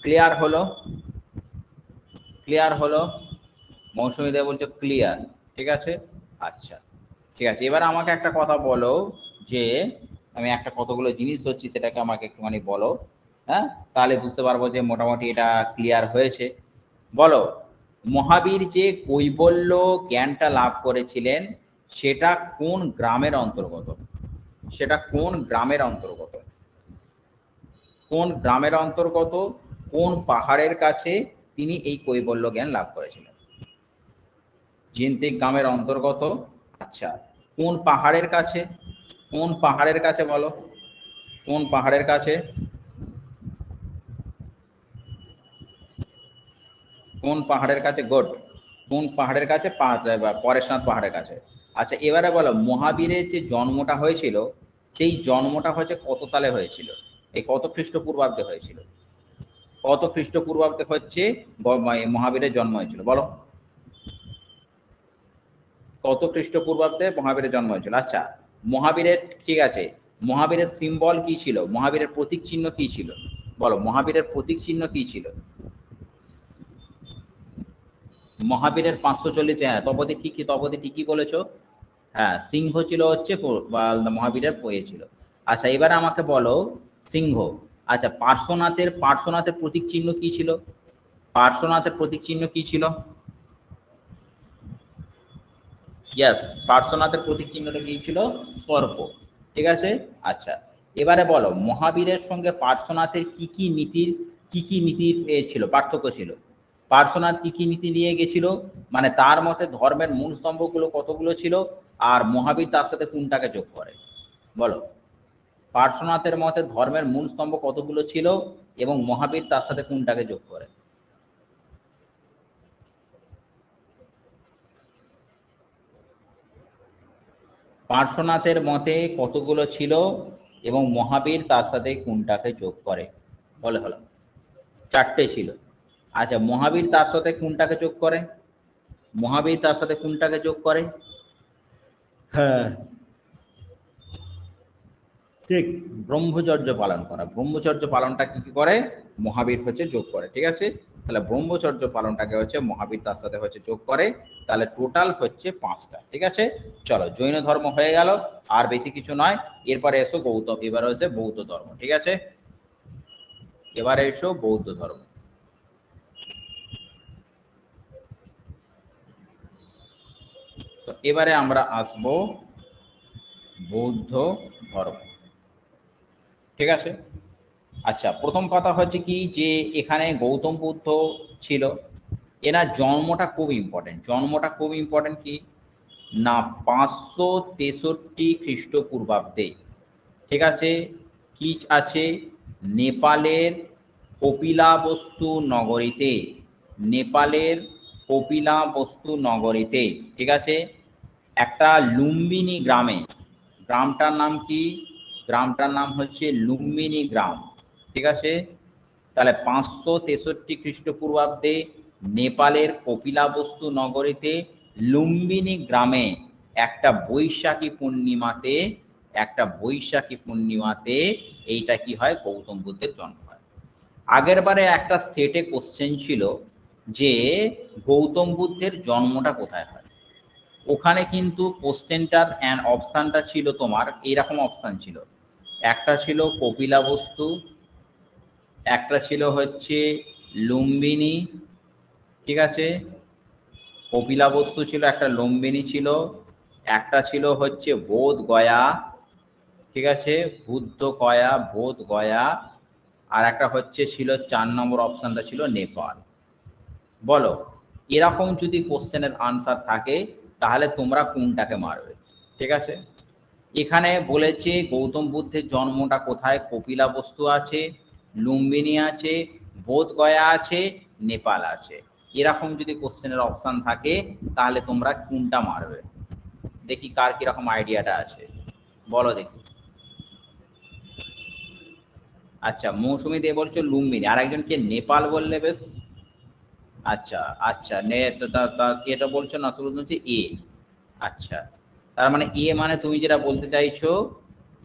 ক্লিয়ার হলো? ক্লিয়ার হলো? মৌসুমী দেব বলছে ক্লিয়ার। ঠিক আছে, আচ্ছা ঠিক আছে। এবার আমাকে একটা কথা বলো, যে আমি একটা কতগুলো জিনিস হচ্ছি সেটাকে আমাকে একটুখানি বলো। হ্যাঁ, তাহলে বুঝতে পারবো যে মোটামুটি এটা ক্লিয়ার হয়েছে। বলো, মহাবীর যে কৈবল্য জ্ঞানটা লাভ করেছিলেন সেটা কোন গ্রামের অন্তর্গত? সেটা কোন গ্রামের অন্তর্গত? কোন গ্রামের অন্তর্গত? কোন পাহাড়ের কাছে তিনি এই কৈবল্য জ্ঞান লাভ করেছিলেন? জিন্তিক গ্রামের অন্তর্গত। আচ্ছা, কোন পাহাড়ের কাছে? কোন পাহাড়ের কাছে বলো? কোন পাহাড়ের কাছে? কোন পাহাড়ের কাছে? গুড। কোন পাহাড়ের কাছে? পরেশনাথ পাহাড়ের কাছে। আচ্ছা, এবারে বলো, মহাবীরের যে জন্মটা হয়েছিল, সেই জন্মটা হচ্ছে কত সালে হয়েছিল? এই কত খ্রিস্টপূর্বাব্দে হয়েছিল? কত খ্রিস্টপূর্বাব্দে হচ্ছে মহাবীরের জন্ম হয়েছিল? বলো, কত খ্রিস্টপূর্বাব্দে মহাবীরের জন্ম হয়েছিল? আচ্ছা, মহাবীরের, ঠিক আছে, মহাবীরের সিম্বল কি ছিল? মহাবীরের প্রতীক চিহ্ন কি ছিল? বলো, মহাবীরের প্রতীক চিহ্ন কি ছিল? মহাবীরের 540, হ্যাঁ তপতি ঠিকই, তপতি ঠিকই বলেছো। হ্যাঁ, সিংহ ছিল হচ্ছে মহাবীরের পয়ে ছিল। আচ্ছা, এবারে আমাকে বলো, সিংহ। আচ্ছা, পার্শ্বনাথের প্রতীক চিহ্ন কি ছিল? পার্শ্বনাথের প্রতীক চিহ্ন কি ছিল? ইয়েস, পার্শ্বনাথের প্রতীক চিহ্নটা কি ছিল? সর্প। ঠিক আছে, আচ্ছা, এবারে বলো, মহাবীরের সঙ্গে পার্শ্বনাথের কি কি নীতির ছিল, পার্থক্য ছিল? পার্শ্বনাথ কি কি নীতি নিয়ে গেছিল? মানে তার মতে ধর্মের মূল স্তম্ভগুলো কতগুলো ছিল, আর মহাবীর তার সাথে কোনটাকে যোগ করে? বলো, পার্শ্বনাথের মতে ধর্মের মূল স্তম্ভ কতগুলো ছিল, এবং মহাবীর তার সাথে কোনটাকে যোগ করে? পার্শ্বনাথের মতে কতগুলো ছিল, এবং মহাবীর তার সাথে কোনটাকে যোগ করে? বলে হলো 4টে ছিল। আচ্ছা, মহাবীর তার সাথে কোনটাকে যোগ করে? মহাবীর তার সাথে কোনটাকে যোগ করে? হ্যাঁ, ঠিক, ব্রহ্মচর্য পালন করা। ব্রহ্মচর্য পালনটা কি কি করে? মহাবীর হচ্ছে যোগ করে। ঠিক আছে, তাহলে ব্রহ্মচর্য পালনটাকে হচ্ছে মহাবীর তার সাথে হচ্ছে যোগ করে। তাহলে টোটাল হচ্ছে 5টা। ঠিক আছে, চলো, জৈন ধর্ম হয়ে গেল, আর বেশি কিছু নয়। এরপরে এসো গৌতম, এবারে হচ্ছে বৌদ্ধ ধর্ম। ঠিক আছে, এবারে এসো বৌদ্ধ ধর্ম। তো এবারে আমরা আসব বৌদ্ধ ধর্ম। ঠিক আছে। আচ্ছা, প্রথম কথা হচ্ছে কি যে এখানে গৌতম বুদ্ধ ছিল, এনার জন্মটা খুব ইম্পর্টেন্ট। জন্মটা খুব ইম্পর্টেন্ট কি না 563 খ্রিস্টপূর্বাব্দে। ঠিক আছে। কি আছে নেপালের কপিলাবস্তু নগরীতে, নেপালের কপিলাবস্তু নগরীতে, ঠিক আছে, একটা লুম্বিনী গ্রামে, গ্রামটার নাম কি, গ্রামটার নাম হচ্ছে লুম্বিনী গ্রাম। ঠিক আছে। তাহলে 563 খ্রিস্টপূর্বাব্দে নেপালের কপিলাবস্তু নগরীতে লুম্বিনী গ্রামে একটা বৈশাখী পূর্ণিমাতে, একটা বৈশাখী পূর্ণিমাতে এইটা কি হয় গৌতম বুদ্ধের জন্ম হয়। আগের বারে একটা সেটে কোশ্চেন ছিল যে গৌতম বুদ্ধের জন্মটা কোথায় হয়, ওখানে কিন্তু কোশ্চেনটার অপশানটা ছিল তোমার এইরকম অপশান ছিল, একটা ছিল কপিলাবস্তু, একটা ছিল হচ্ছে লুম্বিনী, ঠিক আছে, কপিলাবস্তু ছিল, একটা লুম্বিনী ছিল, একটা ছিল হচ্ছে বোধ গয়া, ঠিক আছে, বুদ্ধ গয়া, বোধ গয়া, আর একটা হচ্ছে ছিল 4 নম্বর অপশানটা ছিল নেপাল। বলো এরকম যদি কোশ্চেনের আনসার থাকে তাহলে তোমরা কোনটাকে মারবে? ঠিক আছে। এখানে বলেছে গৌতম বুদ্ধের জন্মটা কোথায়, কপিলাবস্তু আছে, লুম্বিনী আছে, বোধগয়া আছে, নেপাল আছে। এরকম যদি কোশ্চেনের অপশান থাকে তাহলে তোমরা কোনটা মারবে? দেখি কার কিরকম আইডিয়াটা আছে, বলো দেখি। আচ্ছা, মৌসুমী দে বলছো লুম্বিনী, আর একজনকে নেপাল বললে বেশ। আচ্ছা আচ্ছা, এটা বলছো না, শুরু হচ্ছে এ। আচ্ছা, তার মানে এ মানে তুমি যেটা বলতে চাইছো,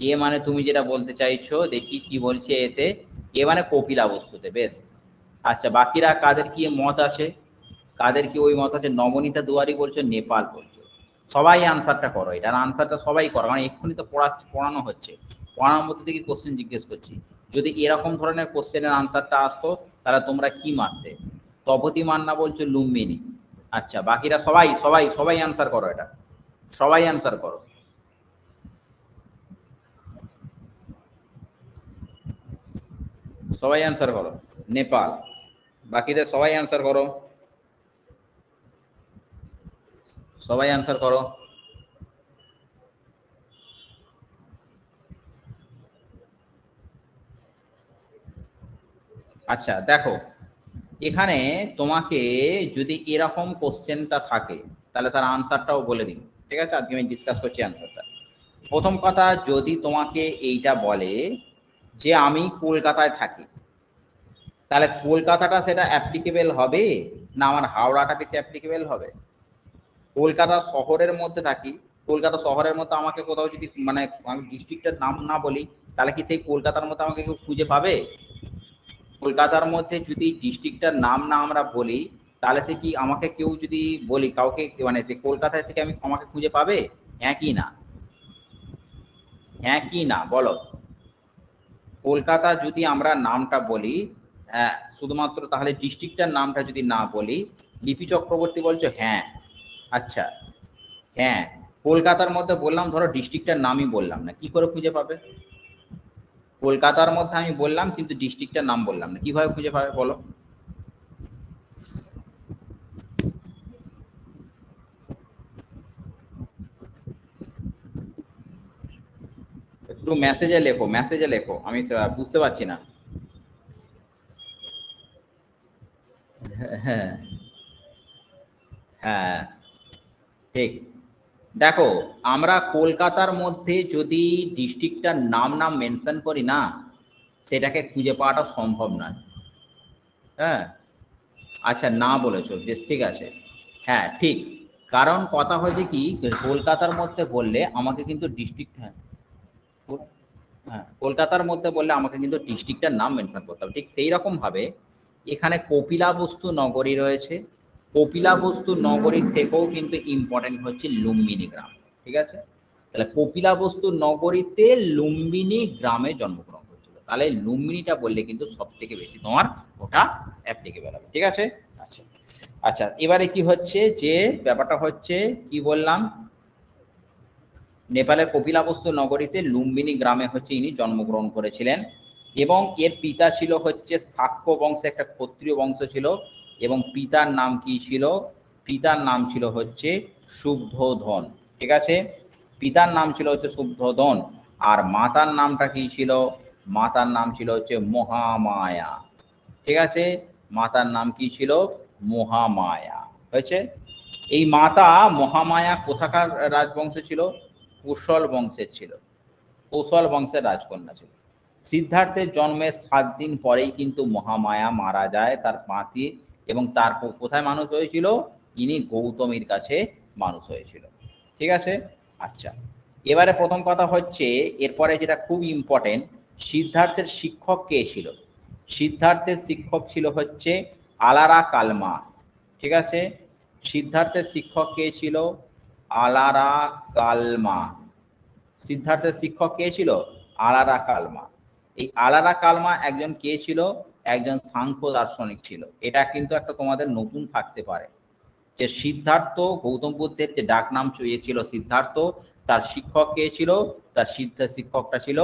এ মানে তুমি যেটা বলতে চাইছো, দেখি কি বলছে এতে, এ মানে কপিলাবস্তুতে, বেশ। আচ্ছা, বাকিরা কাদের কি মত আছে, কাদের কি ওই মত আছে? নবনীতা দুয়ারি বলছো নেপাল বলছো। সবাই আনসারটা করো, এটার আনসারটা সবাই করো, কারণ এক্ষুনি তো পড়ানো হচ্ছে, পড়ানোর মধ্যে থেকে কোশ্চেন জিজ্ঞেস করছি। যদি এরকম ধরনের কোশ্চেনের আনসারটা আসতো তাহলে তোমরা কি মানতে? তপতি মান্না বলছো লুম্বিনী। আচ্ছা, বাকিরা সবাই সবাই সবাই আনসার করো, এটা সবাই আনসার করো। সবাই আনসার করো নেপাল। বাকিদের সবাই আনসার করো, সবাই আনসার করো। আচ্ছা দেখো, এখানে তোমাকে যদি এরকম কোশ্চেনটা থাকে তাহলে তার আনসারটাও বলে দিন। ঠিক আছে, আজকে আমি ডিসকাস করছি আনসারটা। প্রথম কথা, যদি তোমাকে এইটা বলে যে আমি কলকাতায় থাকি, তাহলে কলকাতাটা সেটা অ্যাপ্লিকেবল হবে না আমার হাওড়াটা বেশি অ্যাপ্লিকেবল হবে? কলকাতা শহরের মধ্যে থাকি, কলকাতা শহরের মধ্যে আমাকে কোথাও যদি মানে আমি ডিস্ট্রিক্টের নাম না বলি তাহলে কি সেই কলকাতার মধ্যে আমাকে কেউ খুঁজে পাবে? কলকাতার মধ্যে যদি ডিস্ট্রিক্টটার নাম না আমরা বলি তাহলে সে কি আমাকে কেউ যদি বলি কাউকে মানে সে কলকাতায় থেকে আমাকে খুঁজে পাবে? হ্যাঁ কি না? হ্যাঁ কি না বলো। কলকাতা যদি আমরা নামটা বলি শুধুমাত্র, তাহলে ডিস্ট্রিক্টটার নামটা যদি না বলি, লিপি চক্রবর্তী বলছো হ্যাঁ। আচ্ছা, হ্যাঁ, কলকাতার মধ্যে বললাম, ধরো ডিস্ট্রিক্টটার নামই বললাম না, কি করে খুঁজে পাবে? কলকাতার মধ্যে আমি বললাম কিন্তু ডিস্ট্রিক্টটার নাম বললাম না, কিভাবে খুঁজে পাবে বলো? একটু মেসেজে লেখো, মেসেজে লেখো, আমি বুঝতে পারছি না। হ্যাঁ হ্যাঁ, ঠিক। দেখো, আমরা কলকাতার মধ্যে যদি ডিস্ট্রিক্টটার নাম না মেনশন করি না, সেটাকে খুঁজে পাওয়াটা সম্ভব নয়। হ্যাঁ, আচ্ছা না বলেছো, বেশ ঠিক আছে। হ্যাঁ ঠিক, কারণ কথা হয়েছে কি, কলকাতার মধ্যে বললে আমাকে কিন্তু ডিস্ট্রিক্ট, হ্যাঁ হ্যাঁ, কলকাতার মধ্যে বললে আমাকে কিন্তু ডিস্ট্রিক্টটার নাম মেনশন করতে হবে। ঠিক সেই রকম ভাবে এখানে কপিলাবস্তু নগরী রয়েছে, কপিলাবস্তু নগরীর থেকেও কিন্তু ইম্পর্টেন্ট হচ্ছে লুম্বিনী গ্রাম। ঠিক আছে, তাহলে কপিলাবস্তু নগরীতে লুম্বিনী গ্রামে জন্মগ্রহণ করেছিল, তাহলে লুম্বিনীটা বললে কিন্তু সব থেকে বেশি তোমার ওটা অ্যাপ্লিকেবল হবে। ঠিক আছে। আচ্ছা আচ্ছা, এবারে কি হচ্ছে যে ব্যাপারটা হচ্ছে কি বললাম, নেপালের কপিলাবস্তু নগরীতে লুম্বিনী গ্রামে হচ্ছে ইনি জন্মগ্রহণ করেছিলেন এবং এর পিতা ছিল হচ্ছে শাক্য বংশে, একটা ক্ষত্রিয় বংশ ছিল এবং পিতার নাম কি ছিল? পিতার নাম ছিল হচ্ছে শুদ্ধোধন। ঠিক আছে, পিতার নাম ছিল হচ্ছে শুদ্ধোধন আর মাতার নামটা কি ছিল? মাতার নাম ছিল হচ্ছে মহামায়া। ঠিক আছে, মাতার নাম কি ছিল? মহামায়া। হয়েছে। এই মাতা মহামায়া কোথাকার রাজবংশে ছিল? কুশল বংশের ছিল, কৌশল বংশের রাজকন্যা ছিল। সিদ্ধার্থের জন্মের 7 দিন পরেই কিন্তু মহামায়া মারা যায় তার মাতি, এবং তার কোথায় মানুষ হয়েছিল? ইনি গৌতমীর কাছে মানুষ হয়েছিল। ঠিক আছে, আচ্ছা এবারে প্রথম কথা হচ্ছে, এরপরে যেটা খুব ইম্পর্টেন্ট, সিদ্ধার্থের শিক্ষক কে ছিল? সিদ্ধার্থের শিক্ষক ছিল হচ্ছে আলারা কালমা। ঠিক আছে, সিদ্ধার্থের শিক্ষক কে ছিল? আলারা কালমা। সিদ্ধার্থের শিক্ষক কে ছিল? আলারা কালমা। এই আলারা কালমা একজন কে ছিল? একজন সাংখ্য দার্শনিক ছিল। এটা কিন্তু একটা তোমাদের নতুন থাকতে পারে, যে সিদ্ধার্থ গৌতম বুদ্ধের যে ডাক নাম ছিল সিদ্ধার্থ, তার শিক্ষক কে ছিল? তার শিক্ষকটা ছিল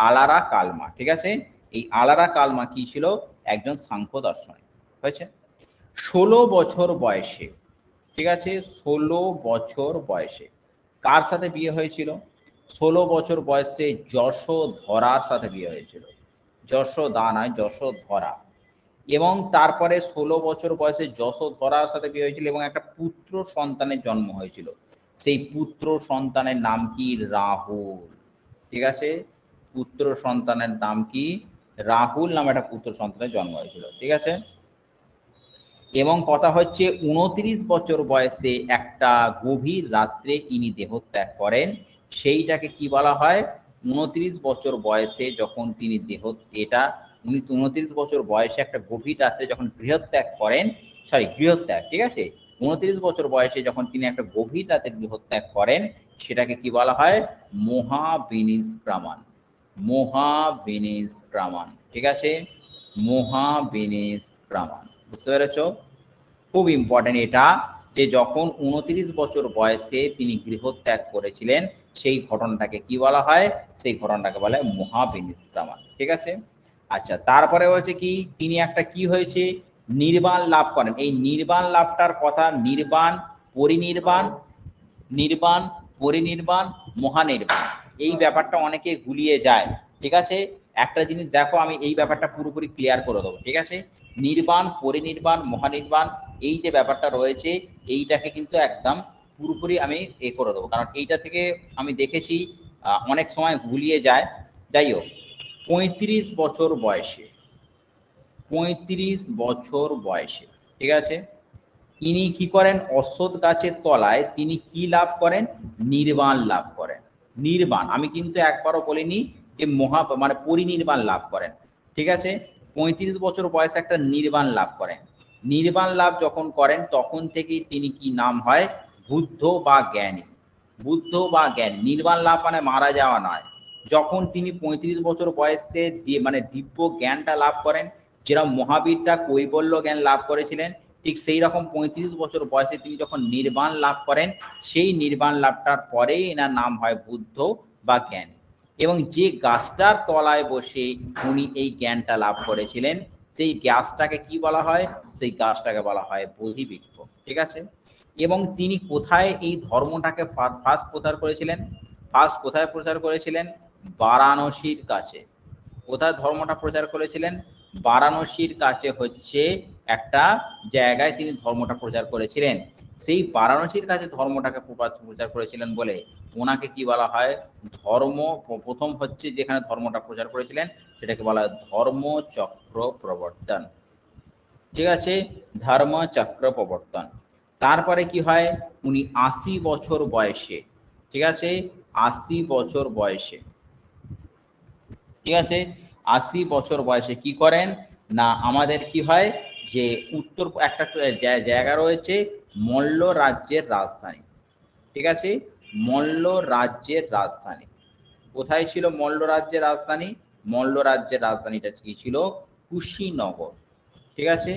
আলারা কালমা। ঠিক আছে, এই আলারা কালমা কি ছিল? একজন সাংখ্য দার্শনিক। হয়েছে। 16 বছর বয়সে, ঠিক আছে, 16 বছর বয়সে কার সাথে বিয়ে হয়েছিল? 16 বছর বয়সে যশোধরার সাথে বিয়ে হয়েছিল। যশোদা নয়, যশোধরা। এবং তারপরে 16 বছর বয়সে যশোধরার সাথে বিয়ে হয়েছিল এবং একটা পুত্র সন্তানের জন্ম হয়েছিল। সেই পুত্র সন্তানের নাম কি? রাহুল। ঠিক আছে, পুত্র সন্তানের নাম কি? রাহুল নামে একটা পুত্র সন্তানের জন্ম হয়েছিল। ঠিক আছে, এবং কথা হচ্ছে 29 বছর বয়সে একটা গভীর রাত্রে ইনি দেহত্যাগ করেন। সেইটাকে কি বলা হয়? 29 বছর বয়সে যখন তিনি এটা 29 বছর বয়সে একটা গভীর রাত্রে যখন গৃহত্যাগ করেন, গৃহত্যাগ, ঠিক আছে, 29 বছর বয়সে যখন তিনি একটা গভীর রাতে গৃহত্যাগ করেন, সেটাকে কি বলা হয়? মহাবিনিষ্ক্রমণ। মহাবিনিষ্ক্রমণ। ঠিক আছে, মহাবিনিষ্ক্রমণ। বুঝতে পেরেছ? খুব ইম্পর্টেন্ট এটা, যে যখন 29 বছর বয়সে তিনি গৃহত্যাগ করেছিলেন, সেই ঘটনাটাকে কি বলা হয়? সেই ঘটনাটাকে বলা হয় মহাবিনিষ্ক্রমণ। ঠিক আছে, আচ্ছা তারপরে হচ্ছে কি, তিনি একটা কি হয়েছে? নির্বাণ লাভ করেন। এই নির্বাণ লাভটার কথা, নির্বাণ, পরিনির্বাণ, নির্বাণ, পরিনির্বাণ, মহানির্বাণ, এই ব্যাপারটা অনেকে গুলিয়ে যায়। ঠিক আছে, একটা জিনিস দেখো, আমি এই ব্যাপারটা পুরোপুরি ক্লিয়ার করে দেবো। ঠিক আছে, নির্বাণ, পরিনির্বাণ, মহানির্বাণ, এই যে ব্যাপারটা রয়েছে, এইটাকে কিন্তু একদম পুরোপুরি আমি করে দেবো, কারণ এইটা থেকে আমি দেখেছি অনেক সময় গুলিয়ে যায়। যাই হোক, 35 বছর বয়সে, 35 বছর বয়সে, ঠিক আছে, ইনি কি করেন? অশ্বত্থ গাছের তলায় তিনি কি লাভ করেন? নির্বাণ লাভ করেন। নির্বাণ, আমি কিন্তু একবারও বলিনি যে মানে পরিনির্বাণ লাভ করেন। ঠিক আছে, 35 বছর বয়সে একটা নির্বাণ লাভ করেন। নির্বাণ লাভ যখন করেন তখন থেকেই তিনি কি নাম হয়? বুদ্ধ বা জ্ঞানী। বুদ্ধ বা জ্ঞানী। নির্বাণ লাভ মানে মারা যাওয়া নয়। যখন তিনি 35 বছর বয়সে মানে দিব্য জ্ঞানটা লাভ করেন, যেরকম মহাবীরটা কৈবল্য জ্ঞান লাভ করেছিলেন, ঠিক সেই রকম 35 বছর বয়সে তিনি যখন নির্বাণ লাভ করেন, সেই নির্বাণ লাভটার পরেই এনার নাম হয় বুদ্ধ বা জ্ঞানী। এবং যে গাছটার তলায় বসে উনি এই জ্ঞানটা লাভ করেছিলেন, সেই গাছটাকে কি বলা হয়? সেই গাছটাকে বলা হয় বোধিবৃক্ষ। ঠিক আছে, এবং তিনি কোথায় এই ধর্মটাকে ফার্স্ট প্রচার করেছিলেন? ফার্স্ট কোথায় প্রচার করেছিলেন? বারাণসীর কাছে। কোথায় ধর্মটা প্রচার করেছিলেন? বারাণসীর কাছে হচ্ছে একটা জায়গায় তিনি ধর্মটা প্রচার করেছিলেন। সেই বারাণসীর কাছে ধর্মটাকে প্রচার করেছিলেন বলে ওনাকে কি বলা হয়? ধর্ম, প্রথম হচ্ছে যেখানে ধর্মটা প্রচার করেছিলেন সেটাকে বলা হয় ধর্মচক্র প্রবর্তন। ঠিক আছে, ধর্মচক্র প্রবর্তন। তারপরে কি হয়? উনি 80 বছর বয়সে, ঠিক আছে, 80 বছর বয়সে, ঠিক আছে, 80 বছর বয়সে কি করেন না, আমাদের কি হয় যে উত্তর একটা জায়গা রয়েছে মল্ল রাজ্যের রাজধানী। ঠিক আছে, মল্ল রাজ্যের রাজধানী কোথায় ছিল? মল্ল রাজ্যের রাজধানী, মল্ল রাজ্যের রাজধানীটা কি ছিল? কুশীনগর। ঠিক আছে,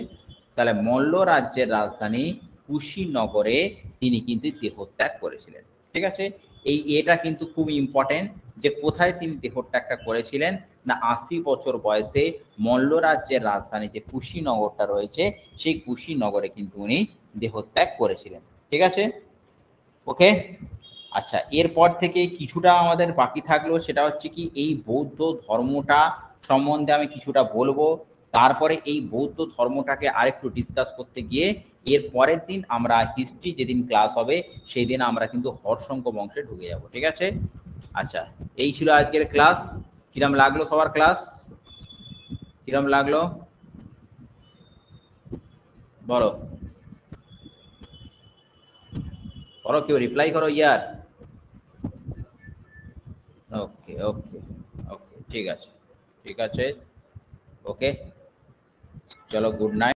তাহলে মল্ল রাজ্যের রাজধানী কুশীনগরে তিনি কিন্তু দেহত্যাগ করেছিলেন। ঠিক আছে, এই এটা কিন্তু খুব ইম্পর্টেন্ট, যে কোথায় তিনি দেহত্যাগটা করেছিলেন না ৮০ বছর বয়সে মল্ল রাজ্যের রাজধানী যে কুশীনগরটা রয়েছে সেই কুশীনগরে কিন্তু উনি দেহত্যাগ করেছিলেন। ঠিক আছে, ওকে। আচ্ছা, এরপর থেকে কিছুটা আমাদের বাকি থাকলো, সেটা হচ্ছে কি এই বৌদ্ধ ধর্মটা সম্বন্ধে আমি কিছুটা বলবো। তারপরে এই বৌদ্ধ ধর্মটাকে আরেকটু ডিসকাস করতে গিয়ে এর পরের দিন আমরা হিস্ট্রি যেদিন ক্লাস হবে সেই দিন আমরা কিন্তু হর্ষঙ্ক বংশে ঢুকে যাব। ঠিক আছে, আচ্ছা এই ছিল আজকের ক্লাস। কিরম লাগলো সবার ক্লাস? কিরম লাগলো বলো, করো, কেউ রিপ্লাই করো ইয়ার। ওকে ওকে ওকে, ঠিক আছে, ঠিক আছে, ওকে, চলো, গুড নাইট।